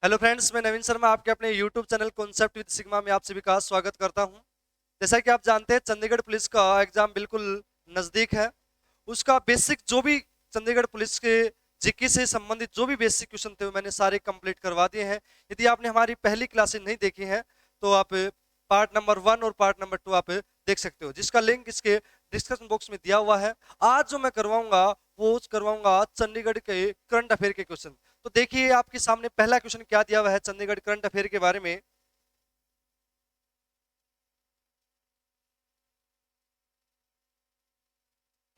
Hello friends, मैं नवीन शर्मा आपके अपने YouTube channel concept with sigma में आप सभी का स्वागत करता हूं। जैसा कि आप जानते हैं, चंडीगढ़ पुलिस का एग्जाम बिल्कुल नज़दीक है। उसका बेसिक जो भी चंडीगढ़ पुलिस के जीके से संबंधित जो भी बेसिक क्वेश्चन थे वो मैंने सारे कंप्लीट करवा दिए हैं। यदि आपने हमारी पहली क्लासेस नहीं देखी हैं तो आप पार्ट नंबर 1 और पार्ट नंबर 2 आप देख सकते हो, जिसका लिंक इसके डिस्क्रिप्शन बॉक्स में दिया हुआ है। आज जो मैं करवाऊंगा वो करवाऊंगा चंडीगढ़ के करंट अफेयर के क्वेश्चन। तो देखिए आपके सामने पहला क्वेश्चन क्या दिया हुआ है चंडीगढ़ करंट अफेयर के बारे में।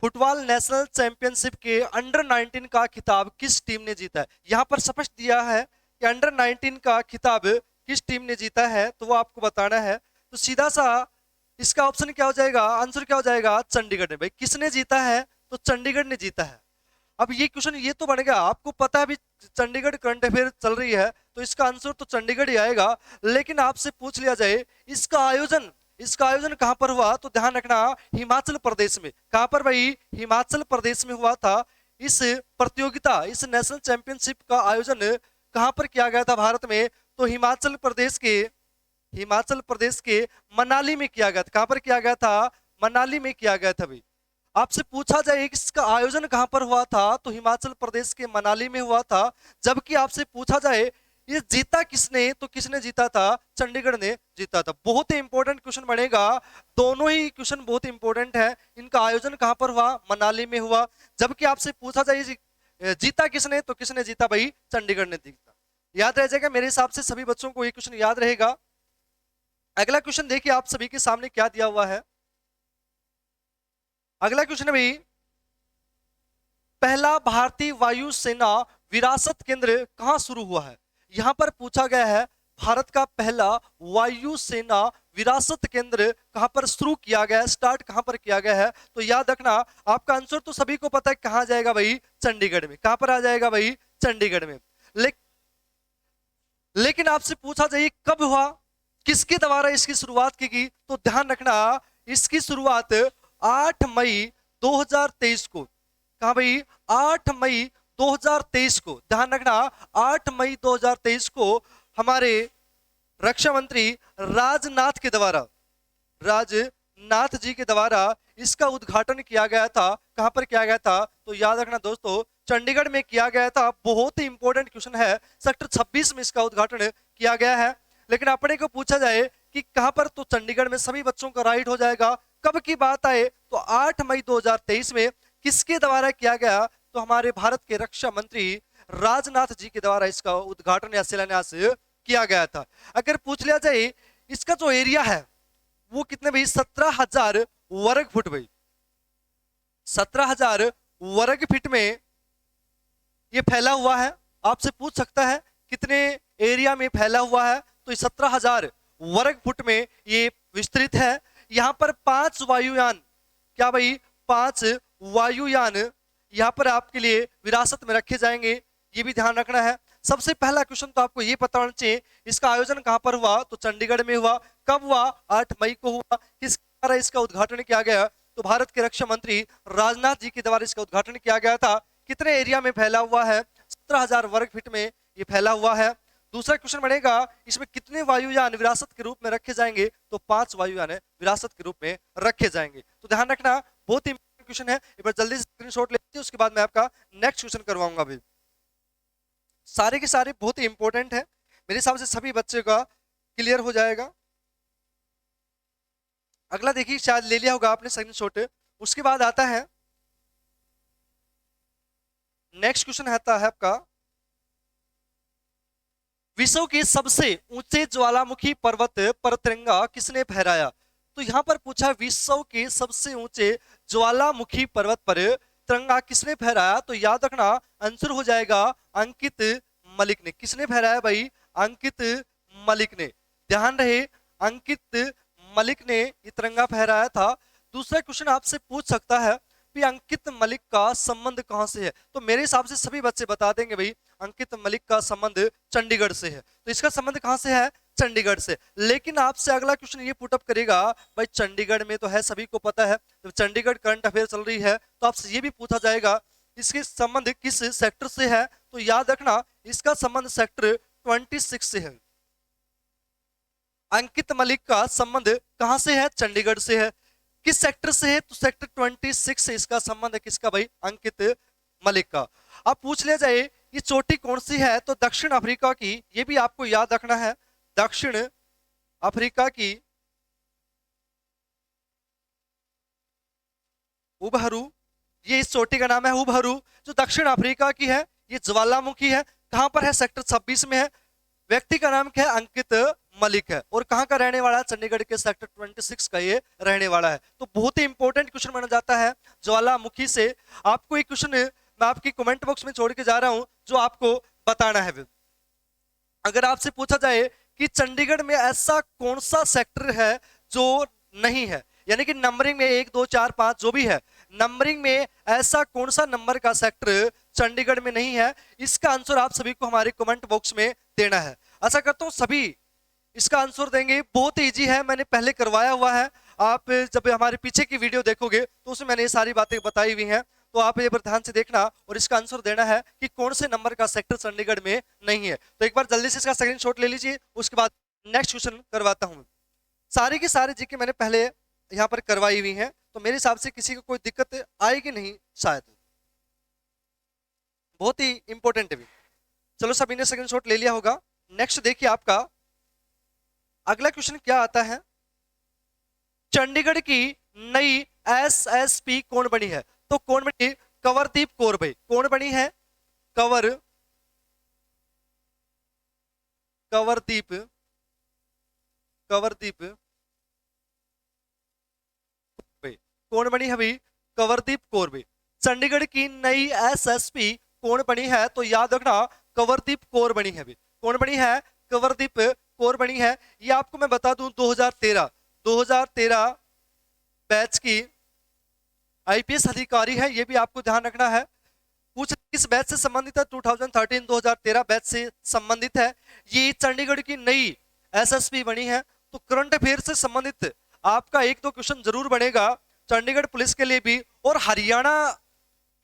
फुटबॉल नेशनल चैंपियनशिप के अंडर 19 का खिताब किस टीम ने जीता है। यहां पर स्पष्ट दिया है कि अंडर 19 का खिताब किस टीम ने जीता है, तो वो आपको बताना है। तो सीधा सा इसका ऑप्शन क्या हो जाएगा, आंसर क्या हो जाएगा, चंडीगढ़ ने। भाई किसने जीता है, तो चंडीगढ़ ने जीता है। अब ये क्वेश्चन ये तो बनेगा, आपको पता है अभी चंडीगढ़ करंट अफेयर चल रही है तो इसका आंसर तो चंडीगढ़ ही आएगा। लेकिन आपसे पूछ लिया जाए इसका आयोजन कहां पर हुआ, तो ध्यान रखना हिमाचल प्रदेश में। कहां पर भाई, हिमाचल प्रदेश में हुआ था। इस प्रतियोगिता, इस नेशनल चैंपियनशिप का आयोजन कहां पर किया गया था भारत में, तो हिमाचल प्रदेश के मनाली में किया गया था। कहां पर किया गया था, मनाली में किया गया था भाई। आपसे पूछा जाए कि इसका आयोजन कहां पर हुआ था, तो हिमाचल प्रदेश के मनाली में हुआ था। जबकि आपसे पूछा जाए ये जीता किसने, तो किसने जीता था, चंडीगढ़ ने जीता था। बहुत ही इंपॉर्टेंट क्वेश्चन बनेगा। दोनों ही क्वेश्चन बहुत इंपॉर्टेंट है। इनका आयोजन कहां पर हुआ, मनाली में हुआ। जबकि आपसे पूछा जाए जीता किसने, तो किसने जीता भाई, चंडीगढ़ ने जीता। याद रह जाएगा, मेरे हिसाब से सभी बच्चों को ये क्वेश्चन याद रहेगा। अगला क्वेश्चन देखिए आप सभी के सामने क्या दिया हुआ है। अगला क्वेश्चन है भाई, पहला भारतीय वायुसेना विरासत केंद्र कहां शुरू हुआ है। यहां पर पूछा गया है भारत का पहला वायुसेना विरासत केंद्र कहां पर शुरू किया गया है, स्टार्ट कहां पर किया गया है। तो याद रखना आपका आंसर तो सभी को पता है, कहां जाएगा भाई, चंडीगढ़ में। कहां पर आ जाएगा भाई, चंडीगढ़ में। ले, लेकिन आपसे पूछा जाए कब हुआ, किसके द्वारा इसकी शुरुआत की गई, तो ध्यान रखना इसकी शुरुआत 8 मई 2023 को। कहा भाई, 8 मई 2023 को। ध्यान रखना 8 मई 2023 को हमारे रक्षा मंत्री राजनाथ जी के द्वारा इसका उद्घाटन किया गया था। कहां पर किया गया था, तो याद रखना दोस्तों, चंडीगढ़ में किया गया था। बहुत ही इंपॉर्टेंट क्वेश्चन है। सेक्टर 26 में इसका उद्घाटन किया गया है। लेकिन अपने को पूछा जाए कि कहां पर, तो चंडीगढ़ में। सभी बच्चों का राइट हो जाएगा। कब की बात आए, तो 8 मई 2023 में। किसके द्वारा किया गया, तो हमारे भारत के रक्षा मंत्री राजनाथ जी के द्वारा इसका उद्घाटन या शिलान्यास किया गया था। अगर पूछ लिया जाए इसका जो एरिया है वो कितने भाई, 17,000 वर्ग फुट भाई। 17,000 वर्ग फीट में ये फैला हुआ है। आपसे पूछ सकता है कितने एरिया में फैला हुआ है, तो 17,000 वर्ग फुट में ये विस्तृत है। यहां पर 5 वायुयान, क्या भाई, 5 वायुयान यहां पर आपके लिए विरासत में रखे जाएंगे। ये भी ध्यान रखना है। सबसे पहला क्वेश्चन तो आपको ये पता होना चाहिए, इसका आयोजन कहां पर हुआ, तो चंडीगढ़ में हुआ। कब हुआ, 8 मई को हुआ। किस द्वारा इसका उद्घाटन किया गया, तो भारत के रक्षा मंत्री राजनाथ जी के द्वारा इसका उद्घाटन किया गया था। कितने एरिया में फैला हुआ है, 17,000 वर्ग फीट में ये फैला हुआ है। दूसरा क्वेश्चन बनेगा, इसमें कितने वायुयान विरासत के रूप में रखे जाएंगे, तो 5 वायुयान विरासत के रूप में रखे जाएंगे। तो ध्यान रखना बहुत ही इंपॉर्टेंट क्वेश्चन है। एक बार जल्दी से स्क्रीनशॉट लेते हैं, उसके बाद मैं आपका नेक्स्ट क्वेश्चन करवाऊंगा भी। सारे के सारे बहुत ही इंपॉर्टेंट है। मेरे हिसाब से सभी बच्चे का क्लियर हो जाएगा। अगला देखिए, शायद ले लिया होगा आपने स्क्रीनशॉट। उसके बाद आता है नेक्स्ट क्वेश्चन, आता है आपका, विश्व के सबसे ऊंचे ज्वालामुखी पर्वत पर तिरंगा किसने फहराया। तो यहां पर पूछा विश्व के सबसे ऊंचे ज्वालामुखी पर्वत पर तिरंगा किसने फहराया, तो याद रखना आंसर हो जाएगा अंकित मलिक ने। किसने फहराया भाई, अंकित मलिक ने। ध्यान रहे अंकित मलिक ने ये तिरंगा फहराया था। दूसरा क्वेश्चन आपसे पूछ सकता है कि अंकित मलिक का संबंध कहां से है, तो मेरे हिसाब से सभी बच्चे बता देंगे भाई अंकित मलिक का संबंध चंडीगढ़ से है। तो इसका संबंध कहां से है, चंडीगढ़ से। लेकिन आपसे अगला क्वेश्चन ये पुटअप करेगा, भाई चंडीगढ़ में तो है, सभी को पता है, तो चंडीगढ़ करंट अफेयर चल रही है, तो आपसे ये भी पूछा जाएगा इसके संबंध किस सेक्टर से है। तो याद रखना इसका संबंध सेक्टर 26 से है। अंकित मलिक का संबंध कहां से है? चंडीगढ़ से है। किस सेक्टर से है? तो सेक्टर 26 से इसका संबंध है। किसका भाई? अंकित मलिक का। अब पूछ लिया जाए ये चोटी कौन सी है, तो दक्षिण अफ्रीका की। ये भी आपको याद रखना है, दक्षिण अफ्रीका की उबहरू, ये इस चोटी का नाम है उबहरू, जो दक्षिण अफ्रीका की है। ये ज्वालामुखी है। कहां पर है? सेक्टर 26 में है। व्यक्ति का नाम क्या है? अंकित मलिक है। और कहां का रहने वाला है? चंडीगढ़ के सेक्टर 26 का ये रहने वाला है। तो बहुत ही इंपॉर्टेंट क्वेश्चन माना जाता है ज्वालामुखी से। आपको एक क्वेश्चन मैं आपकी कमेंट बॉक्स में छोड़ के जा रहा हूं, जो आपको बताना है। अगर आपसे पूछा जाए कि चंडीगढ़ में ऐसा कौन सा सेक्टर है जो नहीं है, यानी कि नंबरिंग में 1 2 4 5 जो भी है, नंबरिंग में ऐसा कौन सा नंबर का सेक्टर चंडीगढ़ में नहीं है, इसका आंसर आप सभी को हमारे कमेंट बॉक्स में देना है। आशा करता हूं सभी इसका आंसर देंगे। बहुत इजी है, मैंने पहले करवाया हुआ है। आप जब हमारे पीछे की वीडियो देखोगे तो उसमें मैंने ये सारी बातें बताई हुई हैं। तो आप ये ध्यान से देखना और इसका आंसर देना है कि कौन से नंबर का सेक्टर चंडीगढ़ में नहीं है। तो एक बार जल्दी से इसका स्क्रीनशॉट ले लीजिए, उसके बाद नेक्स्ट क्वेश्चन करवाता हूं। सारी की सारी जीके मैंने पहले यहां पर करवाई हुई हैं, तो मेरे हिसाब से किसी को कोई दिक्कत आएगी नहीं शायद। बहुत ही इंपॉर्टेंट है भी। चलो सभी ने स्क्रीनशॉट ले लिया होगा। नेक्स्ट देखिए आपका अगला क्वेश्चन क्या आता है। चंडीगढ़ की नई एसएसपी कौन बनी है? तो कौन बनी? कंवरदीप कौर भाई। कौन बनी है? कंवरदीप कंवरदीप भाई। कौन बनी है भाई? कंवरदीप कौर भाई। चंडीगढ़ की नई एसएसपी कौन बनी है? तो याद रखना कंवरदीप कौर बनी है भाई। कौन बनी है? कंवरदीप कौर बनी है। ये आपको मैं बता दूं 2013 बैच की आईपीएस अधिकारी है। ये भी आपको ध्यान रखना है। पूछ किस बैच से संबंधित है? 2013 बैच से संबंधित है। ये चंडीगढ़ की नई एसएसपी बनी है। तो करंट अफेयर से संबंधित आपका एक दो क्वेश्चन जरूर बनेगा चंडीगढ़ पुलिस के लिए भी, और हरियाणा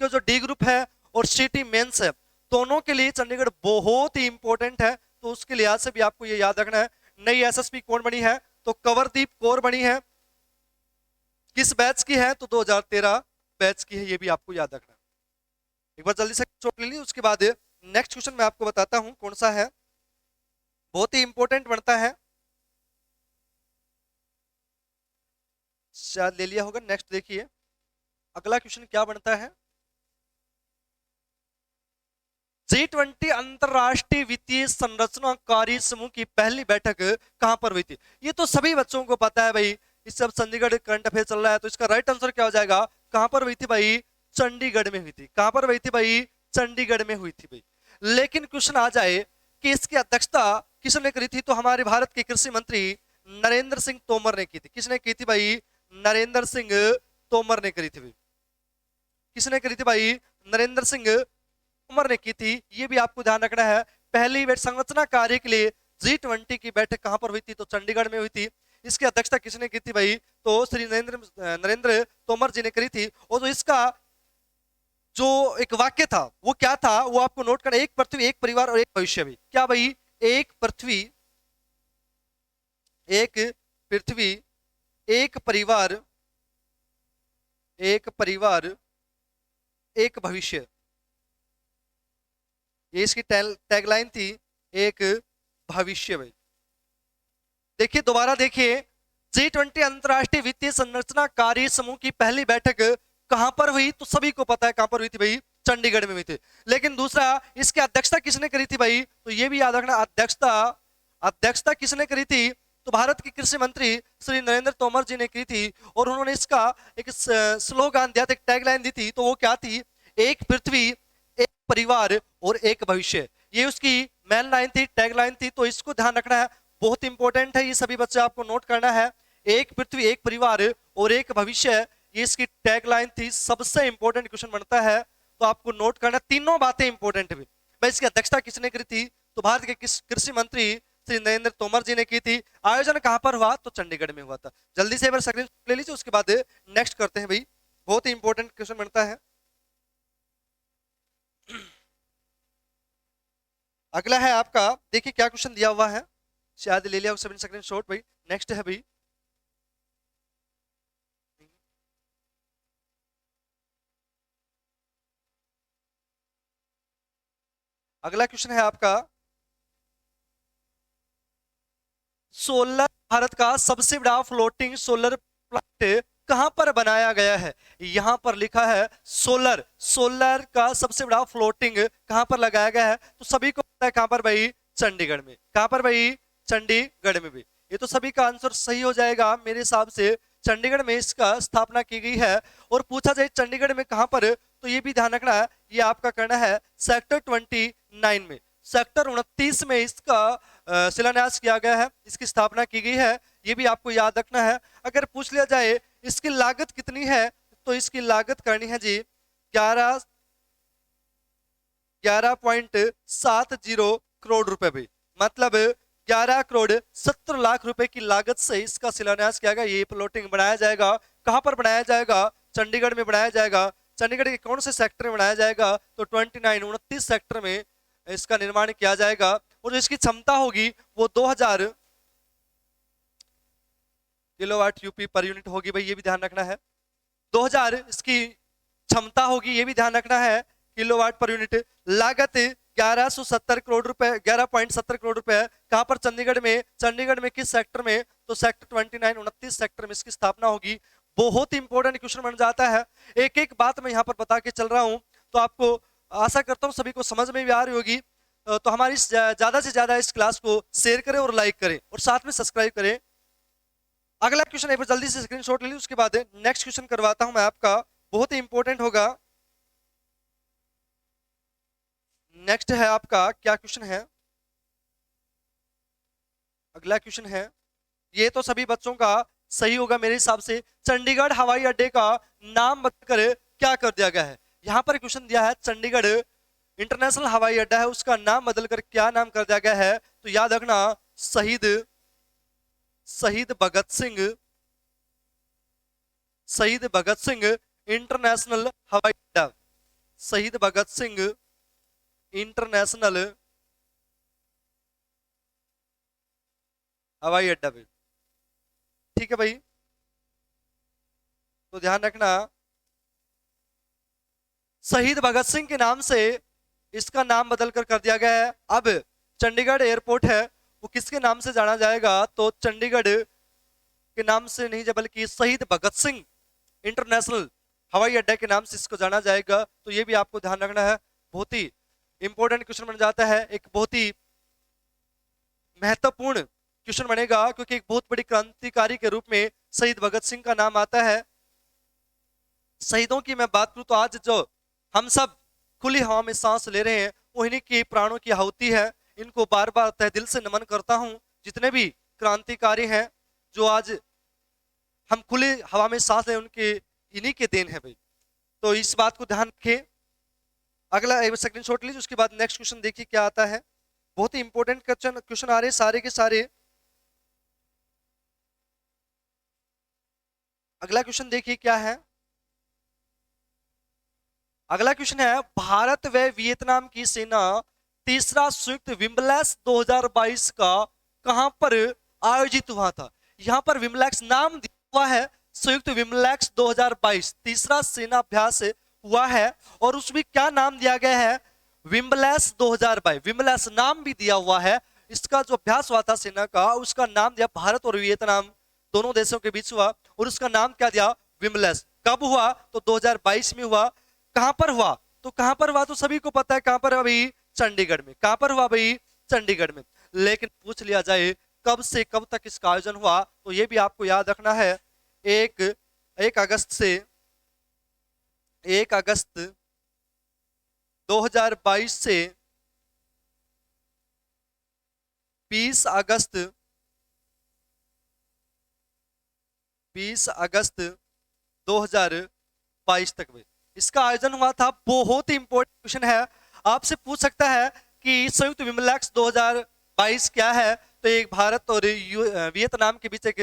के जो डी ग्रुप है और सिटी मेंस है, दोनों के लिए चंडीगढ़ बहुत ही इंपॉर्टेंट है। तो उसके लिहाज से भी आपको ये याद रखना है। नई एसएसपी कौन बनी है? तो कंवरदीप कौर बनी है। किस बैच की है? तो 2013 बैच की है। ये भी आपको याद रखना है। एक बार जल्दी से चोट ले ली, उसके बाद नेक्स्ट क्वेश्चन मैं आपको बताता हूं कौन सा है। बहुत ही इंपॉर्टेंट बनता है, शायद ले लिया होगा। नेक्स्ट देखिए अगला क्वेश्चन क्या बनता है। G20 अंतरराष्ट्रीय वित्तीय संरचनाकारी समूह की पहली बैठक कहां पर हुई थी? ये तो सभी बच्चों को पता है भाई। इस सब चंडीगढ़ करंट अफेयर चल रहा है, तो इसका राइट आंसर क्या हो जाएगा? कहां पर हुई थी भाई? चंडीगढ़ में हुई थी। कहां पर हुई थी भाई? चंडीगढ़ में हुई थी भाई। लेकिन क्वेश्चन आ जाए कि इसकी अध्यक्षता किसने करी थी? तो हमारे भारत के कृषि मंत्री नरेंद्र सिंह तोमर ने की थी। किसने की थी भाई? नरेंद्र सिंह तोमर ने करी थी भाई। किसने करी थी भाई? नरेंद्र सिंह तोमर ने की थी। ये भी आपको ध्यान रखना है। पहली संरचना कार्य के लिए G20 की बैठक कहां पर हुई थी? तो चंडीगढ़ में हुई थी। इसकी अध्यक्षता किसने की थी भाई? तो श्री नरेंद्र तोमर जी ने करी थी। और जो इसका जो एक वाक्य था वो क्या था, वो आपको नोट करना। एक पृथ्वी, एक परिवार और एक भविष्य भी। क्या भाई? एक पृथ्वी, एक पृथ्वी, एक परिवार, एक परिवार, एक भविष्य। ये इसकी टैगलाइन थी, एक भविष्य भाई। देखिए दोबारा देखिए, G20 अंतरराष्ट्रीय वित्तीय संरचना कार्य समूह की पहली बैठक कहां पर हुई? तो सभी को पता है कहां पर हुई थी भाई? चंडीगढ़ में हुई थी। लेकिन दूसरा, इसकी अध्यक्षता किसने करी थी भाई? तो ये भी याद रखना, अध्यक्षता किसने करी थी? तो भारत के कृषि मंत्री श्री नरेंद्र तोमर जी ने की थी। और उन्होंने इसका एक स्लोगान दिया था, एक टैगलाइन दी थी। तो वो क्या थी? एक पृथ्वी, एक परिवार और एक भविष्य। ये उसकी मेन लाइन थी, टैगलाइन थी। तो इसको ध्यान रखना है, बहुत इंपॉर्टेंट है। ये सभी बच्चे आपको नोट करना है। एक पृथ्वी, एक परिवार और एक भविष्य, ये इसकी टैगलाइन थी। सबसे इंपॉर्टेंट क्वेश्चन बनता है, तो आपको नोट करना। तीनों बातें इंपॉर्टेंट है भाई। इसकी अध्यक्षता किसने करी थी? तो भारत के कृषि मंत्री श्री नरेंद्र तोमर जी ने की थी। आयोजन कहां पर हुआ? तो चंडीगढ़ में हुआ था। जल्दी से एक बार स्क्रीन ले लीजिए, उसके बाद नेक्स्ट करते हैं भाई। बहुत ही इंपॉर्टेंट क्वेश्चन बनता है। अगला है आपका, देखिए क्या क्वेश्चन दिया हुआ है, शायद ले लिया 7 सेकंड शॉर्ट भाई। नेक्स्ट है भाई, अगला क्वेश्चन है आपका, सोलर भारत का सबसे बड़ा फ्लोटिंग सोलर प्लांट कहां पर बनाया गया है? यहां पर लिखा है सोलर, सोलर का सबसे बड़ा फ्लोटिंग कहां पर लगाया गया है? तो सभी को पता है कहां पर भाई? चंडीगढ़ में। कहां पर भाई? चंडीगढ़ में भी। ये तो सभी का आंसर सही हो जाएगा मेरे हिसाब से। चंडीगढ़ में इसका स्थापना की गई है। और पूछा जाए चंडीगढ़ में कहां पर, तो ये भी ध्यान रखना है, ये आपका करना है सेक्टर 29 में, सेक्टर 29 में इसका शिलान्यास किया गया है, इसकी स्थापना की गई है, ये भी आपको याद रखना है। अगर पूछ लिया जाए इसकी लागत कितनी है, तो इसकी लागत करनी है जी 11.70 करोड़ रुपए भी, मतलब 11 करोड़ 70 लाख रुपए की लागत से इसका शिलान्यास किया गया। ये प्लॉटिंग बनाया जाएगा, कहां पर बनाया जाएगा? चंडीगढ़ में बनाया जाएगा। चंडीगढ़ के कौन से सेक्टर में बनाया जाएगा? तो 29 सेक्टर में इसका निर्माण किया जाएगा। और जो इसकी क्षमता होगी वो 2000 किलोवाट यूपी पर यूनिट होगी भाई, ये भी ध्यान रखना है। 2000 इसकी क्षमता होगी, ये भी ध्यान रखना है, किलोवाट पर यूनिट। लागत 1170 करोड़ रुपए, 11.70 करोड़ रुपए। कहां पर? चंडीगढ़ में। चंडीगढ़ में किस सेक्टर में? तो सेक्टर 29 सेक्टर में इसकी स्थापना होगी। बहुत ही इंपॉर्टेंट क्वेश्चन बन जाता है। एक एक बात मैं यहाँ पर बता के चल रहा हूं, तो आपको आशा करता हूँ सभी को समझ में भी आ रही होगी। तो हमारी ज्यादा से ज्यादा इस क्लास को शेयर करें और लाइक करें और साथ में सब्सक्राइब करें। अगला क्वेश्चन एक बार जल्दी से स्क्रीनशॉट ले ली, उसके बाद नेक्स्ट क्वेश्चन करवाता हूं मैं आपका, बहुत ही इंपॉर्टेंट होगा। नेक्स्ट है आपका, क्या क्वेश्चन है? अगला क्वेश्चन है, ये तो सभी बच्चों का सही होगा मेरे हिसाब से। चंडीगढ़ हवाई अड्डे का नाम बदलकर क्या कर दिया गया है? यहां पर क्वेश्चन दिया है चंडीगढ़ इंटरनेशनल हवाई अड्डा है, उसका नाम बदलकर क्या नाम कर दिया गया है? तो याद रखना, शहीद भगत सिंह, शहीद भगत सिंह इंटरनेशनल हवाई अड्डा, शहीद भगत सिंह इंटरनेशनल हवाई अड्डा भी। ठीक है भाई, तो ध्यान रखना, शहीद भगत सिंह के नाम से इसका नाम बदलकर कर दिया गया है। अब चंडीगढ़ एयरपोर्ट है, वो किसके नाम से जाना जाएगा? तो चंडीगढ़ के नाम से नहीं, बल्कि शहीद भगत सिंह इंटरनेशनल हवाई अड्डा के नाम से इसको जाना जाएगा। तो ये भी आपको ध्यान रखना है, बहुत ही इंपॉर्टेंट क्वेश्चन बन जाता है, एक बहुत ही महत्वपूर्ण क्वेश्चन बनेगा, क्योंकि एक बहुत बड़ी क्रांतिकारी के रूप में शहीद भगत सिंह का नाम आता है। शहीदों की मैं बात करूं तो आज जो हम सब खुली हवा में सांस ले रहे हैं, उन्हीं की प्राणों की आहुति है। इनको बार बार तहे दिल से नमन करता हूं। जितने भी क्रांतिकारी हैं जो आज हम खुली हवा में सांस ले, उनके इन्हीं के देन है भाई। तो इस बात को ध्यान रखें। अगला एक सेकंड शॉट लीजिए, उसके बाद नेक्स्ट क्वेश्चन देखिए क्या आता है। बहुत ही इंपॉर्टेंट क्वेश्चन आ रहे सारे के सारे। अगला क्वेश्चन देखिए क्या है। अगला क्वेश्चन है, भारत व वियतनाम की सेना तीसरा संयुक्त विमलेक्स 2022 का कहां पर आयोजित हुआ था? यहां पर विमलेक्स नाम दिया हुआ है, संयुक्त विमलेक्स 2022 तीसरा सेना अभ्यास हुआ है, और उसमें क्या नाम दिया गया है? विमलेक्स 2022। विमलेक्स नाम भी दिया हुआ है। इसका जो अभ्यास हुआ था सेना का, उसका नाम दिया, भारत और वियतनाम दोनों देशों के बीच हुआ, और उसका नाम क्या दिया? विमलेक्स। कब हुआ? तो 2022 में हुआ। कहां पर हुआ? तो कहां पर हुआ तो सभी को पता है, कहां पर हुआ भाई? चंडीगढ़ में। कहां पर हुआ भाई? चंडीगढ़ में। लेकिन पूछ लिया जाए कब से कब तक इसका आयोजन हुआ, तो यह भी आपको याद रखना है। एक अगस्त से 1 अगस्त 2022 से 20 अगस्त 2022 तक में इसका आयोजन हुआ था। बहुत ही इंपॉर्टेंट क्वेश्चन है, आपसे पूछ सकता है कि संयुक्त विमलेक्स 2022 क्या है? तो एक भारत और वियतनाम के बीच एक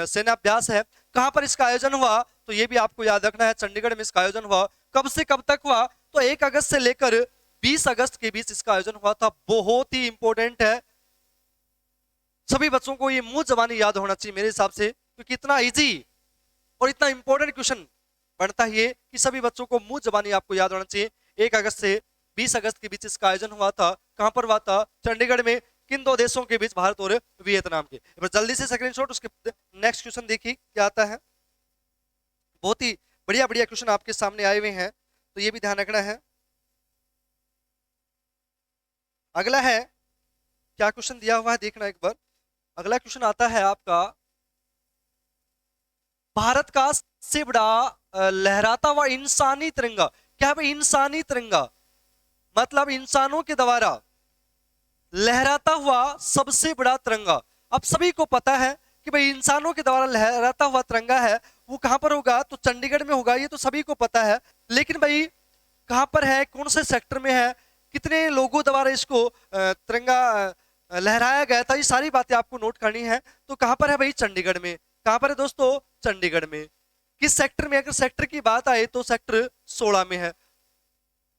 सेना अभ्यास है। कहां पर इसका आयोजन हुआ? तो ये भी आपको याद रखना है, चंडीगढ़ में इसका आयोजन हुआ। कब से कब तक हुआ? तो 1 अगस्त से लेकर 20 अगस्त के बीच इसका आयोजन हुआ था। बहुत ही इंपॉर्टेंट है, सभी बच्चों को ये मुंह जबानी याद होना चाहिए मेरे हिसाब से, क्योंकि इतना इजी और इतना इंपॉर्टेंट क्वेश्चन बनता है ये कि सभी बच्चों को मुंह जबानी आपको याद होना चाहिए। 1 अगस्त से 20 अगस्त के बीच इसका आयोजन हुआ था। कहां पर हुआ था? चंडीगढ़ में। किन दो देशों के बीच? भारत और वियतनाम के। जल्दी से स्क्रीनशॉट, उसके नेक्स्ट क्वेश्चन देखिए क्या आता है। बहुत ही बढ़िया बढ़िया क्वेश्चन आपके सामने आए हुए हैं, तो ये भी ध्यान रखना है। अगला है, क्या क्वेश्चन दिया हुआ है देखना एक बार। अगला क्वेश्चन आता है आपका, भारत का सबसे बड़ा लहराता हुआ इंसानी तिरंगा क्या है भाई? इंसानी तिरंगा मतलब इंसानों के द्वारा लहराता हुआ सबसे बड़ा तिरंगा। अब सभी को पता है कि भाई इंसानों के द्वारा लहराता हुआ तिरंगा है, वो कहां पर होगा? तो चंडीगढ़ में होगा, ये तो सभी को पता है। लेकिन भाई कहां पर है, कौन से सेक्टर में है, कितने लोगों द्वारा इसको तिरंगा लहराया गया था, ये सारी बातें आपको नोट करनी है। तो कहां पर है भाई? चंडीगढ़ में। कहां पर है दोस्तों? चंडीगढ़ में। किस सेक्टर में? अगर सेक्टर की बात आए तो सेक्टर 16 में है।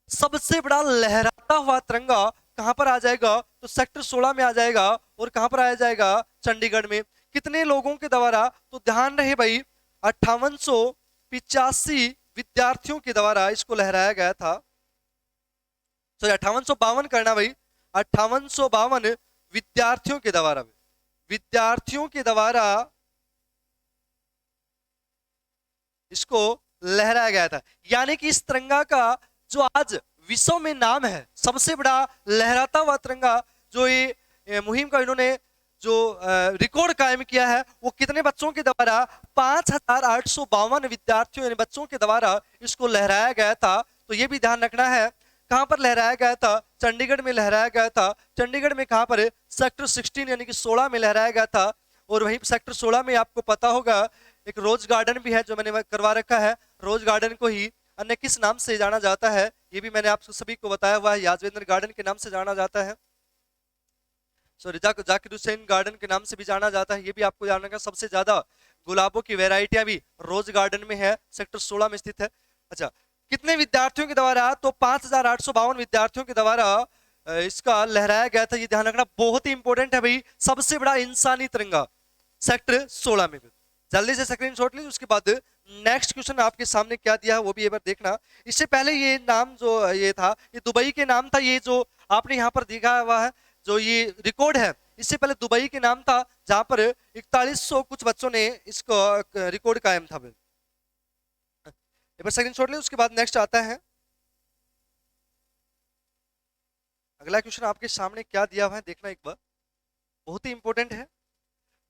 सबसे बड़ा लहराता हुआ तिरंगा कहां पर आ जाएगा? तो सेक्टर 16 में आ जाएगा। और कहां पर आ जाएगा? चंडीगढ़ में। कितने लोगों के द्वारा? तो ध्यान रहे भाई, 5885 विद्यार्थियों के द्वारा इसको लहराया गया था। सॉरी 5852 करना भाई, 5852 विद्यार्थियों के द्वारा, विद्यार्थियों के द्वारा इसको लहराया गया था। यानी कि इस तिरंगा का जो आज विश्व में नाम है, सबसे बड़ा लहराता हुआ तिरंगा, जो ये मुहिम का इन्होंने जो रिकॉर्ड कायम किया है, वो कितने बच्चों के द्वारा? 5852 विद्यार्थियों यानी बच्चों के द्वारा इसको लहराया गया था। तो ये भी ध्यान रखना है। कहां पर लहराया गया था? चंडीगढ़ में लहराया गया था। चंडीगढ़ में कहां पर? सेक्टर 16 यानी कि 16 में लहराया गया था। और वहीं सेक्टर 16 में आपको पता होगा एक रोज गार्डन भी है जो मैंने करवा रखा है। रोज गार्डन को ही अन्य किस नाम से जाना जाता है, ये भी मैंने आप सभी को बताया हुआ है। यादवेंद्र गार्डन के नाम से जाना जाता है, सॉरी जाकिर हुसैन गार्डन के नाम से भी जाना जाता है। ये भी आपको जानना है। सबसे ज्यादा गुलाबों की वेराइटियां भी रोज गार्डन में है, सेक्टर 16 में स्थित है। अच्छा, कितने विद्यार्थियों के द्वारा? तो 5852 विद्यार्थियों के द्वारा इसका लहराया गया था। ये ध्यान रखना बहुत ही इंपॉर्टेंट है भाई। सबसे बड़ा इंसानी तिरंगा सेक्टर 16 में। जल्दी से स्क्रीनशॉट लीजिए। उसके बाद नेक्स्ट क्वेश्चन आपके सामने क्या दिया है वो भी एक बार देखना। इससे पहले ये नाम जो ये था, ये दुबई के नाम था। ये जो आपने यहाँ पर दिखा हुआ है जो ये रिकॉर्ड है, इससे पहले दुबई के नाम था, जहां पर 4100 कुछ बच्चों ने इसको रिकॉर्ड कायम था। एक बार स्क्रीनशॉट लीजिए। उसके बाद नेक्स्ट आता है, अगला क्वेश्चन आपके सामने क्या दिया हुआ है देखना एक बार, बहुत ही इंपॉर्टेंट है।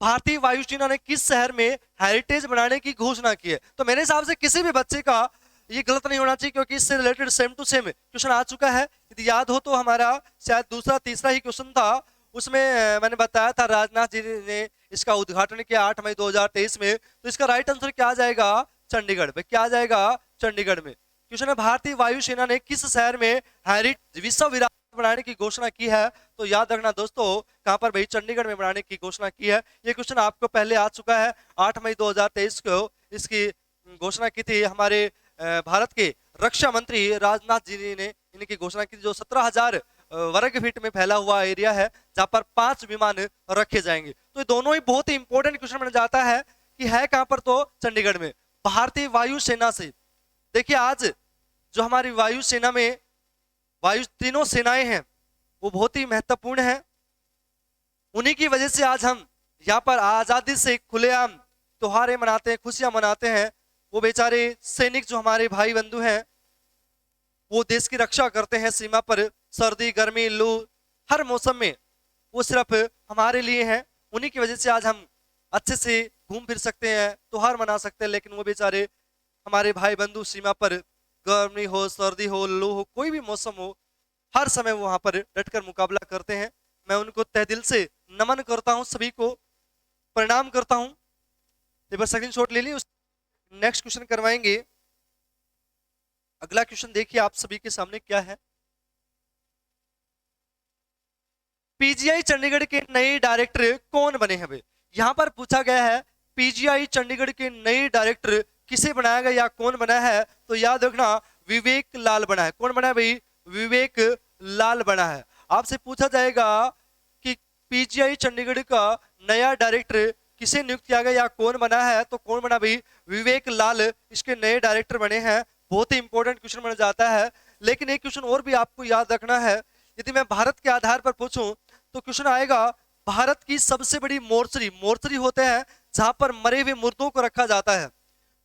भारतीय वायुसेना ने किस शहर में हेरिटेज बनाने की घोषणा की है? तो मेरे हिसाब से किसी भी बच्चे का ये गलत नहीं होना चाहिए, क्योंकि इससे related same to same question आ चुका है। यदि याद हो तो हमारा शायद दूसरा तीसरा ही क्वेश्चन था, उसमें मैंने बताया था राजनाथ जी ने इसका उद्घाटन किया 8 मई 2023 में। तो इसका राइट आंसर क्या आ जाएगा? चंडीगढ़ में। क्या आ जाएगा? चंडीगढ़ में। क्वेश्चन है, भारतीय वायुसेना ने किस शहर में हेरिटेज विश्व विरासत बनाने की घोषणा की है? तो याद रखना दोस्तों, कहां पर भाई? चंडीगढ़ में बनाने की घोषणा की है। ये क्वेश्चन आपको पहले आ चुका है। 8 मई 2023 को इसकी घोषणा की थी हमारे भारत के रक्षा मंत्री राजनाथ जी ने इनकी घोषणा की। जो 17,000 वर्ग फीट में फैला हुआ एरिया है, जहां पर 5 विमान रखे जाएंगे। तो ये दोनों ही बहुत ही इंपॉर्टेंट क्वेश्चन बन जाता है कि है कहां पर? तो चंडीगढ़ में। भारतीय वायुसेना से देखिए, आज जो हमारी वायुसेना में तीनों सेनाएं हैं वो बहुत ही महत्वपूर्ण है। उन्हीं की वजह से आज हम यहाँ पर आजादी से खुलेआम त्योहारें मनाते हैं, खुशियां मनाते हैं। वो बेचारे सैनिक जो हमारे भाई बंधु हैं, वो देश की रक्षा करते हैं सीमा पर, सर्दी गर्मी लू हर मौसम में वो सिर्फ हमारे लिए हैं। उन्हीं की वजह से आज हम अच्छे से घूम फिर सकते हैं, त्योहार मना सकते हैं। लेकिन वो बेचारे हमारे भाई बंधु सीमा पर, गर्मी हो सर्दी हो लू हो कोई भी मौसम हो, हर समय वो वहां पर डटकर मुकाबला करते हैं। मैं उनको तहे दिल से नमन करता हूं, सभी को प्रणाम करता हूं। एक बार स्क्रीनशॉट ले ली। नेक्स्ट क्वेश्चन करवाएंगे। अगला क्वेश्चन देखिए आप सभी के सामने क्या है। पीजीआई चंडीगढ़ के नए डायरेक्टर कौन बने हैं? यहां पर पूछा गया है पीजीआई चंडीगढ़ के नए डायरेक्टर किसे बनाया गया या कौन बना है? तो याद रखना विवेक लाल बना है। कौन बना है भाई? विवेक लाल बना है। आपसे पूछा जाएगा कि पीजीआई चंडीगढ़ का नया डायरेक्टर किसे नियुक्त किया गया या कौन बना है, तो कौन बना भाई? विवेक लाल इसके नए डायरेक्टर बने हैं। बहुत ही इंपॉर्टेंट क्वेश्चन बन जाता है। लेकिन एक क्वेश्चन और भी आपको याद रखना है, यदि मैं भारत के आधार पर पूछूं तो क्वेश्चन आएगा भारत की सबसे बड़ी मोर्चरी, मोर्चरी होते हैं जहां पर मरे हुए मुर्दों को रखा जाता है,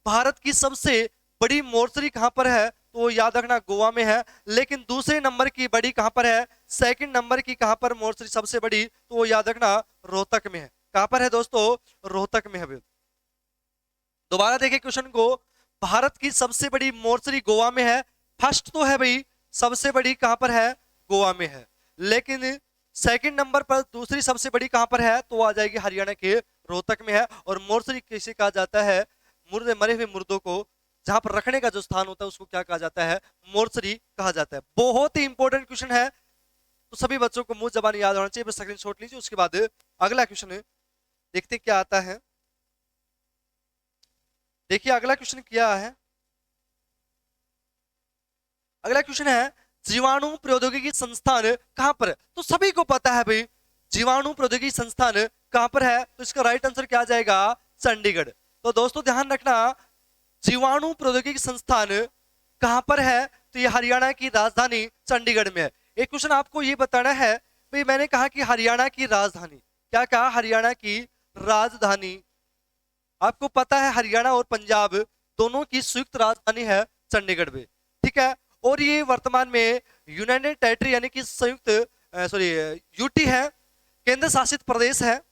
भारत की सबसे बड़ी मोर्चरी कहां पर है? तो याद रखना गोवा में है। लेकिन दूसरे नंबर की बड़ी कहां पर है? सेकंड नंबर की कहां पर मोर्चरी सबसे बड़ी? तो वो याद रखना रोहतक में है। कहां पर है दोस्तों? रोहतक में है। दोबारा देखें क्वेश्चन को, भारत की सबसे बड़ी मोर्चरी गोवा में है। फर्स्ट तो है भाई, सबसे बड़ी कहां पर है? गोवा में है। लेकिन सेकंड नंबर पर दूसरी सबसे बड़ी कहां पर है? तो आ जाएगी हरियाणा के रोहतक में है। और मोर्चरी किसे कहा जाता है? मुर्दे, मरे हुए मुर्दों को जहां पर रखने का जो स्थान होता है उसको क्या कहा जाता है? मोर्चरी कहा जाता है। बहुत ही इंपॉर्टेंट क्वेश्चन है, तो सभी बच्चों को मुंह जबानी याद होना चाहिए। बस स्क्रीनशॉट लीजिए। उसके बाद अगला क्वेश्चन देखते क्या आता है। देखिए अगला क्वेश्चन क्या है। अगला क्वेश्चन है जीवाणु प्रौद्योगिकी संस्थान कहां पर है? तो सभी को पता है भाई, जीवाणु प्रौद्योगिकी संस्थान कहां पर है? तो इसका राइट आंसर क्या आ जाएगा? चंडीगढ़। तो दोस्तों ध्यान रखना, जीवाणु प्रौद्योगिकी संस्थान कहां पर है? तो ये हरियाणा की राजधानी चंडीगढ़ में है। एक क्वेश्चन आपको ये बताना है भाई, मैंने कहा कि हरियाणा की राजधानी, क्या कहा? हरियाणा की राजधानी। आपको पता है हरियाणा और पंजाब दोनों की संयुक्त राजधानी है चंडीगढ़ में, ठीक है। और ये वर्तमान में यूनाइटेड टेरिटरी यानी कि संयुक्त यूटी है, केंद्र शासित प्रदेश है।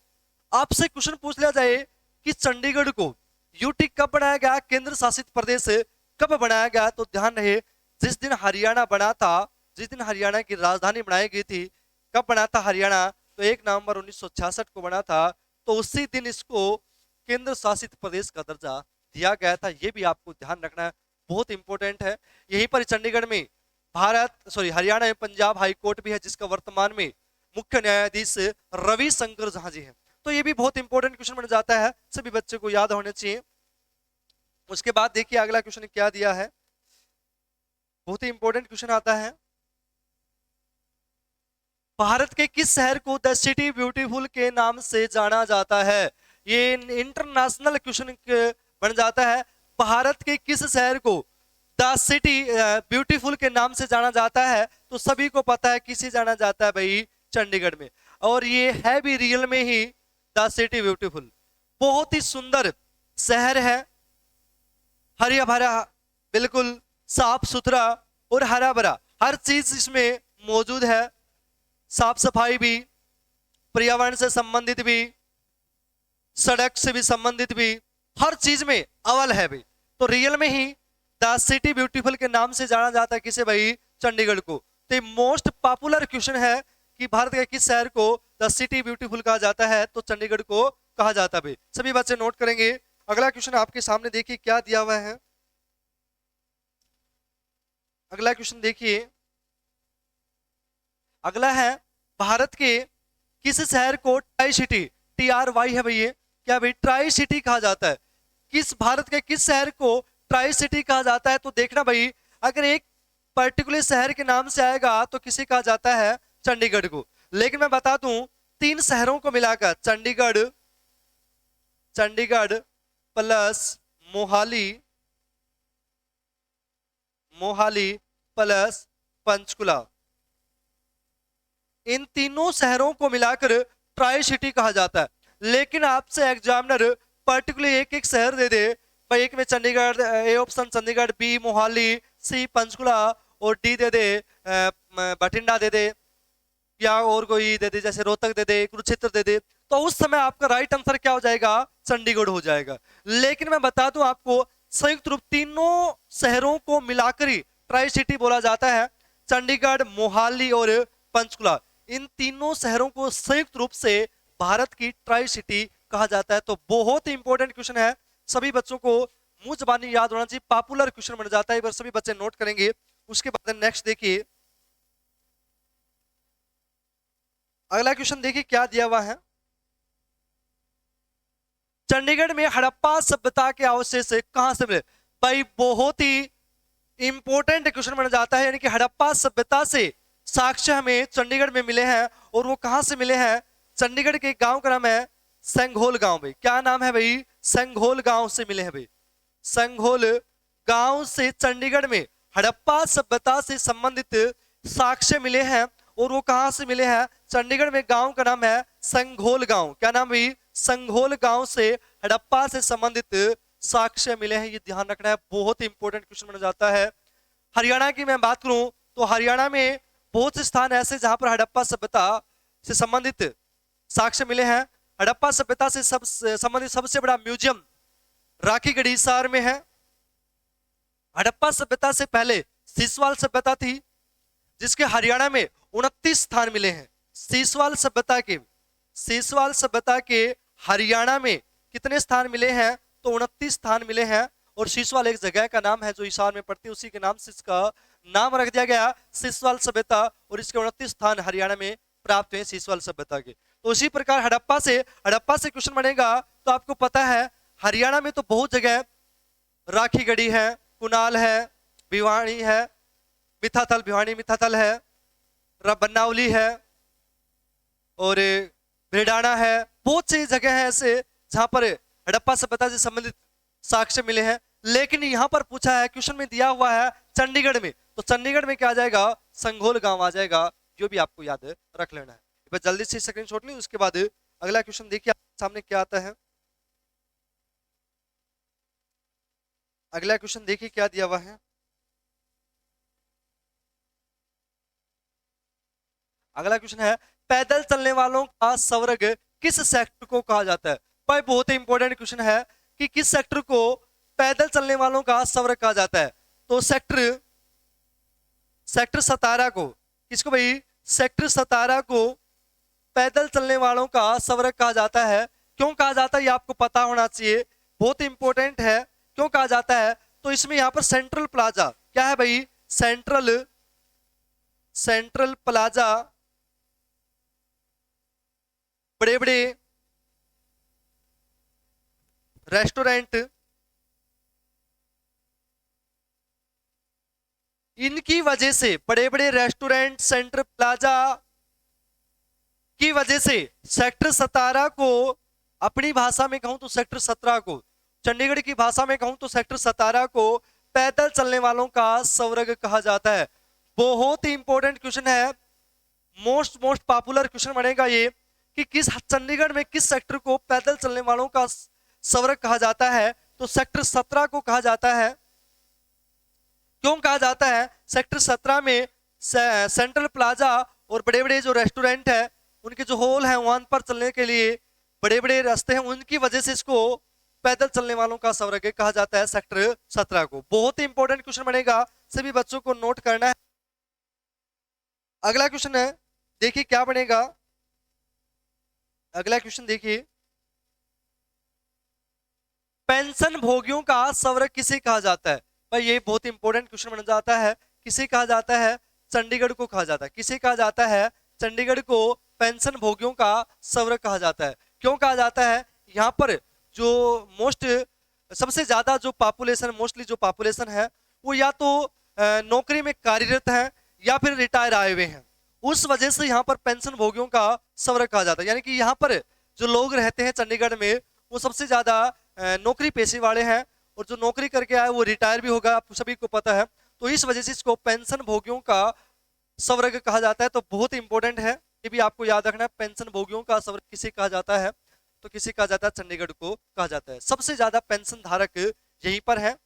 आपसे क्वेश्चन पूछ लिया जाए कि चंडीगढ़ को यूटी कब बनाया गया, केंद्र शासित प्रदेश कब बनाया गया, तो ध्यान रहे जिस दिन हरियाणा बना था, जिस दिन हरियाणा की राजधानी बनाई गई थी, कब बना था हरियाणा? तो 1 नवंबर 1966 को बना था। तो उसी दिन इसको केंद्र शासित प्रदेश का दर्जा दिया गया था। यह भी आपको ध्यान रखना है, बहुत इंपॉर्टेंट है। यहीं पर चंडीगढ़ में हरियाणा में पंजाब हाई कोर्ट भी है, जिसका वर्तमान में मुख्य न्यायाधीश रविशंकर झा जी है। तो ये भी बहुत इंपॉर्टेंट क्वेश्चन बन जाता है, सभी बच्चों को याद होने चाहिए। उसके बाद देखिए अगला क्वेश्चन क्या दिया है, बहुत ही इंपॉर्टेंट क्वेश्चन आता है। भारत के किस शहर को द सिटी ब्यूटीफुल के नाम से जाना जाता है? ये इंटरनेशनल क्वेश्चन बन जाता है। भारत के किस शहर को द सिटी ब्यूटीफुल के नाम से जाना जाता है? तो सभी को पता है किसे जाना जाता है भाई? चंडीगढ़ में। और ये है भी रियल में ही द सिटी ब्यूटीफुल। बहुत ही सुंदर शहर है, हरिया भरा, बिल्कुल साफ सुथरा और हरा भरा, हर चीज इसमें मौजूद है। साफ सफाई भी, पर्यावरण से संबंधित भी, सड़क से भी संबंधित भी, हर चीज में अव्वल है भाई। तो रियल में ही द सिटी ब्यूटीफुल के नाम से जाना जाता है किसे भाई? चंडीगढ़ को। तो मोस्ट पॉपुलर क्वेश्चन है कि भारत के किस शहर को द सिटी ब्यूटीफुल कहा जाता है? तो चंडीगढ़ को कहा जाता है भाई। सभी बच्चे नोट करेंगे। अगला क्वेश्चन आपके सामने देखिए क्या दिया हुआ है। अगला क्वेश्चन देखिए, अगला है भारत के किस शहर को ट्राई सिटी, TRY है भैया, क्या भाई ट्राई सिटी कहा जाता है? किस भारत के किस शहर को ट्राई सिटी कहा जाता है? तो देखना भाई, अगर एक पर्टिकुलर शहर के नाम से आएगा तो किसे कहा जाता है? चंडीगढ़ को। लेकिन मैं बता दूं, 3 शहरों को मिलाकर चंडीगढ़ प्लस मोहाली प्लस पंचकुला, इन तीनों शहरों को मिलाकर ट्राई सिटी कहा जाता है। लेकिन आपसे एग्जामिनर पर्टिकुलर एक एक शहर दे दे भाई, एक में Chandigarh, A option Chandigarh, B Mohali, C Panchkula और डी दे दे बठिंडा दे दे, या और कोई दे दे जैसे रोहतक दे दे, कुरुक्षेत्र दे दे, तो उस समय आपका राइट आंसर क्या हो जाएगा? चंडीगढ़ हो जाएगा। लेकिन मैं बता दूं आपको, संयुक्त रूप तीनों शहरों को मिलाकर ही ट्राई सिटी बोला जाता है। चंडीगढ़, मोहाली और पंचकुला, इन तीनों शहरों को संयुक्त रूप से भारत की ट्राई सिटी कहा जाता है। तो बहुत ही इंपॉर्टेंट क्वेश्चन है, सभी बच्चों को मुंह जबानी याद होना चाहिए, पॉपुलर क्वेश्चन बन जाता है, सभी बच्चे नोट करेंगे। उसके बाद नेक्स्ट देखिए, अगला क्वेश्चन देखिए क्या दिया हुआ है। चंडीगढ़ में हड़प्पा सभ्यता के अवशेष कहां से मिले? भाई बहुत ही इंपॉर्टेंट क्वेश्चन बन जाता है, यानी कि हड़प्पा सभ्यता से साक्ष्य हमें चंडीगढ़ में मिले हैं, और वो कहां से मिले हैं? चंडीगढ़ के एक गांव का नाम है संघोल गांव भाई। क्या नाम है भाई? संघोल गांव से मिले हैं भाई। संघोल गांव से चंडीगढ़ में हड़प्पा सभ्यता से संबंधित साक्ष्य मिले हैं, और वो कहां से मिले हैं? चंडीगढ़ में गांव का नाम है संघोल गांव। क्या नाम भाई? संघोल गांव से हड़प्पा से संबंधित साक्ष्य मिले हैं। ये ध्यान रखना है, बहुत इंपॉर्टेंट क्वेश्चन बन जाता है। हरियाणा की मैं बात करूं तो हरियाणा में बहुत से स्थान ऐसे जहां पर हड़प्पा सभ्यता से संबंधित साक्ष्य मिले हैं। हड़प्पा सभ्यता से संबंधित सबसे बड़ा म्यूजियम राखीगढ़ी हिसार में है। हड़प्पा सभ्यता से पहले सीसवाल सभ्यता थी, जिसके हरियाणा में 29 स्थान मिले हैं। सीसवाल सभ्यता के हरियाणा में कितने स्थान मिले हैं? तो 29 स्थान मिले हैं। और सीसवाल एक जगह का नाम है जो हिसार में पड़ती है, उसी के नाम से इसका नाम रख दिया गया सीसवाल सभ्यता, और इसके 29 स्थान हरियाणा में प्राप्त हुए सीसवाल सभ्यता के। तो उसी प्रकार हड़प्पा से क्वेश्चन बनेगा। तो आपको पता है हरियाणा में तो बहुत जगह राखीगढ़ी है, कुनाल है, भिवानी है, भिवानी मिथाथल है, बनावली है, और भिड़ाना है। बहुत सी जगह है ऐसे जहां पर हड़प्पा सभ्यता से संबंधित साक्ष्य मिले हैं। लेकिन यहां पर पूछा है, क्वेश्चन में दिया हुआ है चंडीगढ़ में, तो चंडीगढ़ में क्या आ जाएगा? संघोल गांव आ जाएगा, जो भी आपको याद रख लेना है। बस जल्दी से स्क्रीनशॉट लें, उसके बाद अगला क्वेश्चन देखिए सामने क्या आता है। अगला क्वेश्चन देखिए क्या दिया हुआ है। अगला क्वेश्चन है, पैदल चलने वालों का स्वर्ग किस सेक्टर को कहा जाता है? भाई बहुत ही इंपॉर्टेंट क्वेश्चन है कि किस सेक्टर को पैदल चलने वालों का स्वर्ग कहा जाता है? तो सेक्टर 17 को, किसको भाई? सेक्टर 17 को पैदल चलने वालों का स्वर्ग कहा जाता है। क्यों कहा जाता है ये आपको पता होना चाहिए, बहुत इंपॉर्टेंट है। क्यों कहा जाता है? तो इसमें यहां पर सेंट्रल प्लाजा, क्या है भाई? सेंट्रल प्लाजा, बड़े बड़े रेस्टोरेंट, इनकी वजह से, बड़े बड़े रेस्टोरेंट, सेंट्रल प्लाजा की वजह से सेक्टर 17 को, अपनी भाषा में कहूं तो सेक्टर 17 को, चंडीगढ़ की भाषा में कहूं तो सेक्टर 17 को पैदल चलने वालों का स्वर्ग कहा जाता है। बहुत ही इंपॉर्टेंट क्वेश्चन है, मोस्ट पॉपुलर क्वेश्चन बनेगा ये कि किस चंडीगढ़ में किस सेक्टर को पैदल चलने वालों का स्वर्ग कहा जाता है? तो सेक्टर 17 को कहा जाता है। क्यों कहा जाता है? सेक्टर 17 में सेंट्रल प्लाजा और बड़े बड़े जो रेस्टोरेंट है, उनके जो हॉल हैं वहां पर चलने के लिए बड़े बड़े रास्ते हैं, उनकी वजह से इसको पैदल चलने वालों का स्वर्ग कहा जाता है सेक्टर 17 को। बहुत ही इंपॉर्टेंट क्वेश्चन बनेगा, सभी बच्चों को नोट करना है। अगला क्वेश्चन है, देखिए क्या बनेगा। अगला क्वेश्चन देखिए, पेंशन भोगियों का स्वर्ग किसे कहा जाता है? भाई ये बहुत इंपॉर्टेंट क्वेश्चन बन जाता है। किसे कहा जाता है? चंडीगढ़ को कहा जाता है। किसे कहा जाता है? चंडीगढ़ को पेंशन भोगियों का स्वर्ग कहा जाता है। क्यों कहा जाता है? यहाँ पर जो सबसे ज्यादा जो पॉपुलेशन, मोस्टली जो पॉपुलेशन है वो या तो नौकरी में कार्यरत है या फिर रिटायर आए हुए हैं, उस वजह से यहाँ पर पेंशन भोगियों का स्वर्ग कहा जाता है। यानी कि यहाँ पर जो लोग रहते हैं चंडीगढ़ में वो सबसे ज्यादा नौकरी पेशे वाले हैं, और जो नौकरी करके आए वो रिटायर भी होगा, आप सभी को पता है। तो इस वजह से इसको पेंशन भोगियों का स्वर्ग कहा जाता है। तो बहुत इंपॉर्टेंट है, ये भी आपको याद रखना है। पेंशन भोगियों का स्वर्ग किसे कहा जाता है? तो किसे कहा जाता है? चंडीगढ़ को कहा जाता है। सबसे ज्यादा पेंशन धारक यहीं पर है,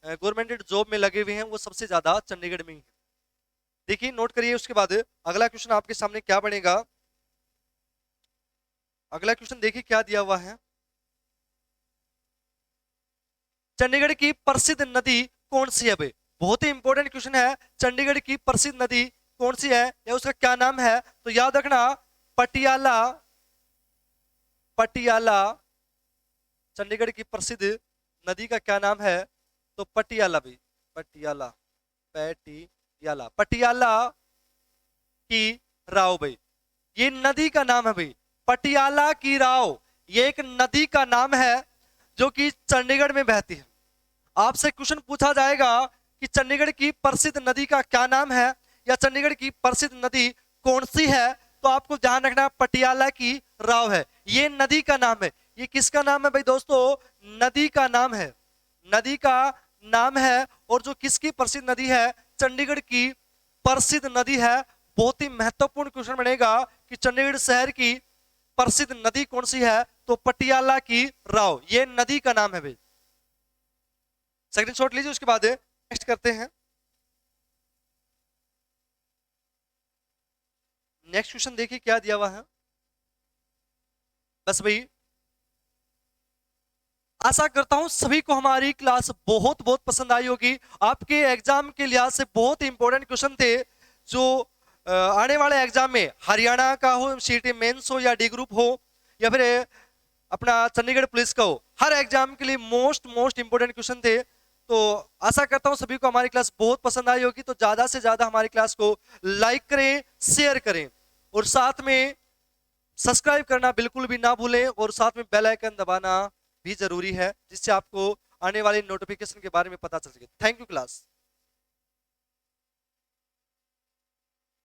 गवर्नमेंट जॉब में लगे हुए हैं वो सबसे ज्यादा चंडीगढ़ में ही है। देखिए नोट करिए। उसके बाद अगला क्वेश्चन आपके सामने क्या बनेगा। अगला क्वेश्चन देखिए क्या दिया हुआ है। चंडीगढ़ की प्रसिद्ध नदी कौन सी है भाई? बहुत ही इंपॉर्टेंट क्वेश्चन है। चंडीगढ़ की प्रसिद्ध नदी कौन सी है या उसका क्या नाम है? तो याद रखना, पटियाला। चंडीगढ़ की प्रसिद्ध नदी का क्या नाम है? तो पटियाला भाई, पटियाला की राव भाई, ये नदी का नाम है भाई। पटियाला की राव ये एक नदी का नाम है जो कि चंडीगढ़ में बहती है। आपसे क्वेश्चन पूछा जाएगा कि चंडीगढ़ की प्रसिद्ध नदी का क्या नाम है या चंडीगढ़ की प्रसिद्ध नदी कौन सी है? तो आपको ध्यान रखना पटियाला की राव है, ये नदी का नाम है। ये किसका नाम है भाई दोस्तों? नदी का नाम है, नदी का नाम है। और जो किसकी प्रसिद्ध नदी है? चंडीगढ़ की प्रसिद्ध नदी है। बहुत ही महत्वपूर्ण क्वेश्चन बनेगा कि चंडीगढ़ शहर की प्रसिद्ध नदी कौन सी है? तो पटियाला की राव, ये नदी का नाम है भाई। सेकंड शॉट लीजिए, उसके बाद नेक्स्ट करते हैं। नेक्स्ट क्वेश्चन देखिए क्या दिया हुआ है। बस भाई आशा करता हूं सभी को हमारी क्लास बहुत बहुत पसंद आई होगी। आपके एग्जाम के लिहाज से बहुत इंपॉर्टेंट क्वेश्चन थे जो आने वाले एग्जाम में हरियाणा का हो, सीटी मेंस हो या डी ग्रुप हो या फिर अपना चंडीगढ़ पुलिस का हो, हर एग्जाम के लिए मोस्ट इंपोर्टेंट क्वेश्चन थे। तो आशा करता हूं सभी को हमारी क्लास बहुत पसंद आई होगी। तो ज्यादा से ज्यादा हमारी क्लास को लाइक करें, शेयर करें और साथ में सब्सक्राइब करना बिल्कुल भी ना भूलें और साथ में बेल आइकन दबाना भी जरूरी है, जिससे आपको आने वाले नोटिफिकेशन के बारे में पता चल सके। Thank you class.